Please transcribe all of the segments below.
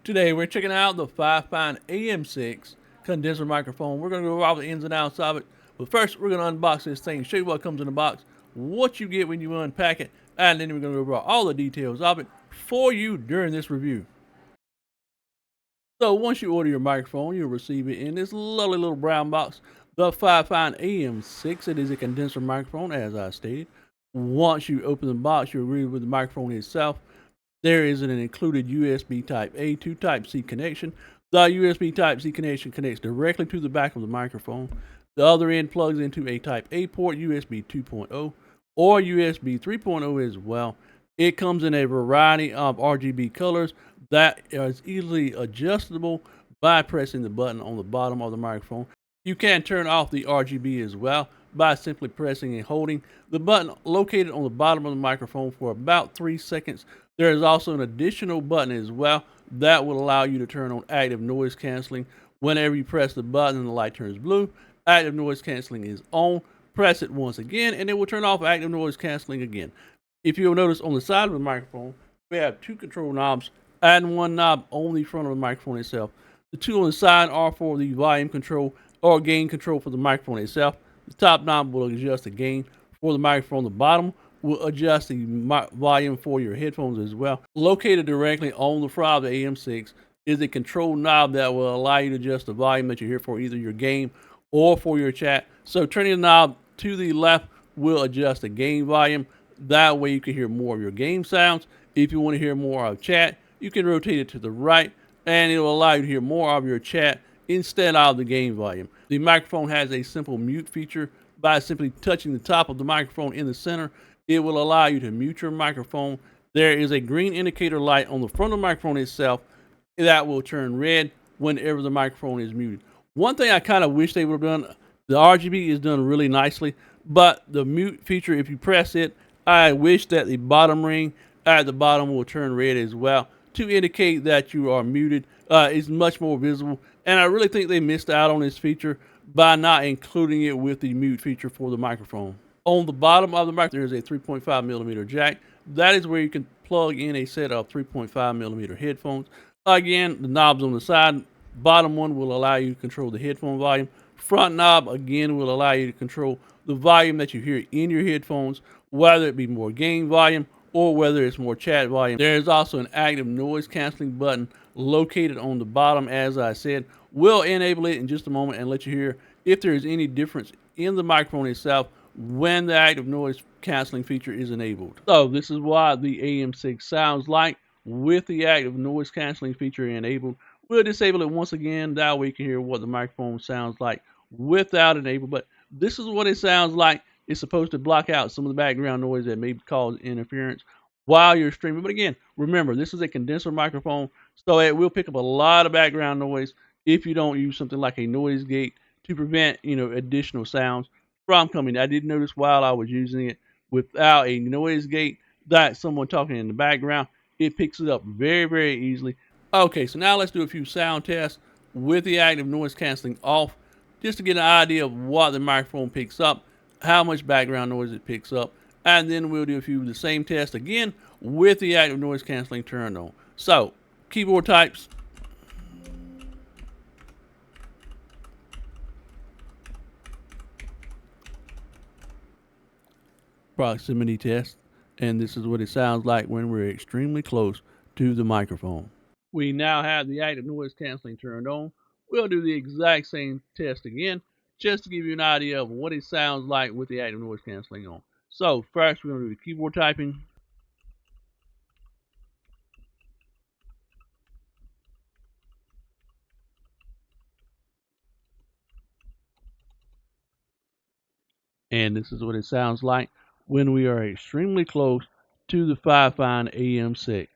Today we're checking out the FIFINE AM6 condenser microphone. We're going to go over all the ins and outs of it. But first we're going to unbox this thing, show you what comes in the box, what you get when you unpack it, and then we're going to go over all the details of it for you during this review. So once you order your microphone, you'll receive it in this lovely little brown box. The FIFINE AM6, it is a condenser microphone, as I stated. Once you open the box, you'll read with the microphone itself. There is an included USB Type-A to Type-C connection. The USB Type-C connection connects directly to the back of the microphone. The other end plugs into a Type-A port, USB 2.0, or USB 3.0 as well. It comes in a variety of RGB colors that is easily adjustable by pressing the button on the bottom of the microphone. You can turn off the RGB as well by simply pressing and holding the button located on the bottom of the microphone for about 3 seconds. There is also an additional button as well that will allow you to turn on active noise canceling. Whenever you press the button and the light turns blue, active noise canceling is on. Press it once again and it will turn off active noise canceling again. If you'll notice on the side of the microphone, we have 2 control knobs and 1 knob on the front of the microphone itself. The 2 on the side are for the volume control or gain control for the microphone itself. The top knob will adjust the gain for the microphone. The bottom will adjust the volume for your headphones as well. Located directly on the front of the AM6 is a control knob that will allow you to adjust the volume that you hear for either your game or for your chat. So turning the knob to the left will adjust the game volume. That way you can hear more of your game sounds. If you want to hear more of chat, you can rotate it to the right and it will allow you to hear more of your chat instead of the game volume. The microphone has a simple mute feature. By simply touching the top of the microphone in the center, it will allow you to mute your microphone. There is a green indicator light on the front of the microphone itself that will turn red whenever the microphone is muted. One thing I kind of wish they would have done, the RGB is done really nicely, but the mute feature, if you press it, I wish that the bottom ring at the bottom will turn red as well to indicate that you are muted. It's much more visible, and I really think they missed out on this feature by not including it with the mute feature for the microphone. On the bottom of the microphone, there is a 3.5 millimeter jack. That is where you can plug in a set of 3.5 millimeter headphones. Again, the knobs on the side, bottom one will allow you to control the headphone volume. Front knob, again, will allow you to control the volume that you hear in your headphones, whether it be more game volume or whether it's more chat volume. There is also an active noise canceling button located on the bottom, as I said. We'll enable it in just a moment and let you hear if there is any difference in the microphone itself when the active noise canceling feature is enabled. So this is what the AM6 sounds like with the active noise canceling feature enabled. We'll disable it once again, that way you can hear what the microphone sounds like without enabled. But this is what it sounds like. It's supposed to block out some of the background noise that may cause interference while you're streaming. But again, remember, this is a condenser microphone, so it will pick up a lot of background noise if you don't use something like a noise gate to prevent, additional sounds from coming. I did notice while I was using it without a noise gate that someone talking in the background, it picks it up very, very easily. Okay, so now let's do a few sound tests with the active noise canceling off, just to get an idea of what the microphone picks up, how much background noise it picks up, and then we'll do a few of the same tests again with the active noise canceling turned on. So, keyboard types. Proximity test, and this is what it sounds like when we're extremely close to the microphone. We now have the active noise canceling turned on. We'll do the exact same test again, just to give you an idea of what it sounds like with the active noise canceling on. So first we're going to do the keyboard typing. And this is what it sounds like when we are extremely close to the FIFINE AM6.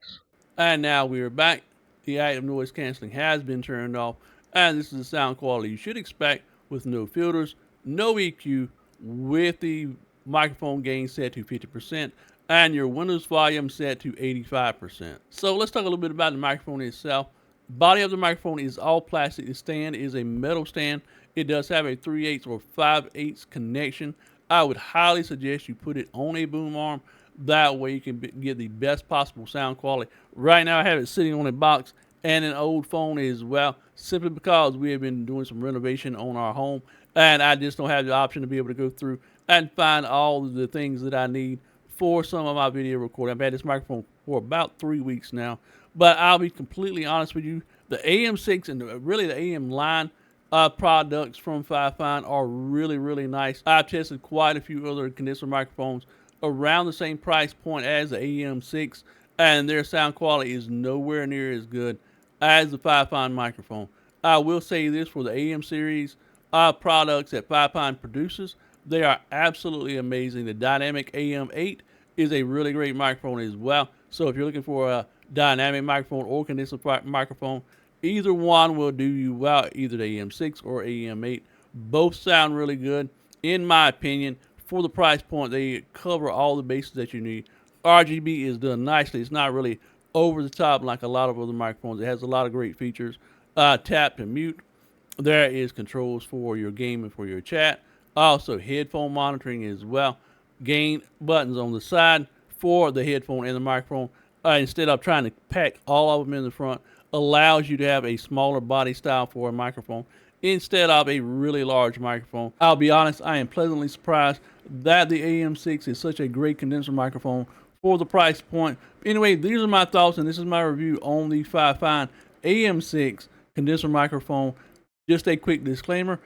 And now we are back. The active noise canceling has been turned off, and this is the sound quality you should expect with no filters, no EQ, with the microphone gain set to 50% and your Windows volume set to 85%. So let's talk a little bit about the microphone itself. Body of the microphone is all plastic. The stand is a metal stand. It does have a 3/8 or 5/8 connection. I would highly suggest you put it on a boom arm. That way you can get the best possible sound quality. Right now I have it sitting on a box and an old phone as well, simply because we have been doing some renovation on our home, and I just don't have the option to be able to go through and find all of the things that I need for some of my video recording. I've had this microphone for about 3 weeks now, but I'll be completely honest with you, the AM6 and really the AM line products from FIFINE are really nice. I've tested quite a few other condenser microphones around the same price point as the AM6, and their sound quality is nowhere near as good as the FIFINE microphone. I will say this for the AM series products that FIFINE produces, they are absolutely amazing. The Dynamic AM8 is a really great microphone as well. So if you're looking for a dynamic microphone or condenser microphone, either one will do you well, either the AM6 or AM8. Both sound really good, in my opinion. For the price point, they cover all the bases that you need. RGB is done nicely. It's not really over the top like a lot of other microphones. It has a lot of great features. Tap to mute. There is controls for your game and for your chat. Also, headphone monitoring as well. Gain buttons on the side for the headphone and the microphone. Instead of trying to pack all of them in the front, allows you to have a smaller body style for a microphone instead of a really large microphone. I'll be honest, I am pleasantly surprised that the AM6 is such a great condenser microphone for the price point. Anyway, these are my thoughts, and this is my review on the FIFINE AM6 condenser microphone. Just a quick disclaimer,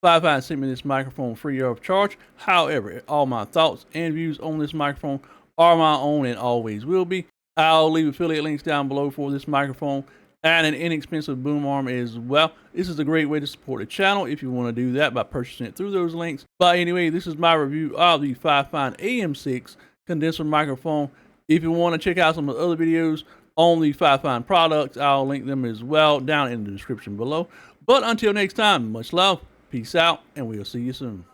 FIFINE sent me this microphone free of charge. However, all my thoughts and views on this microphone are my own and always will be. I'll leave affiliate links down below for this microphone and an inexpensive boom arm as well. This is a great way to support the channel if you want to do that by purchasing it through those links. But anyway, this is my review of the FIFINE AM6 condenser microphone. If you want to check out some of the other videos on the FIFINE products, I'll link them as well down in the description below. But until next time, much love, peace out, and we'll see you soon.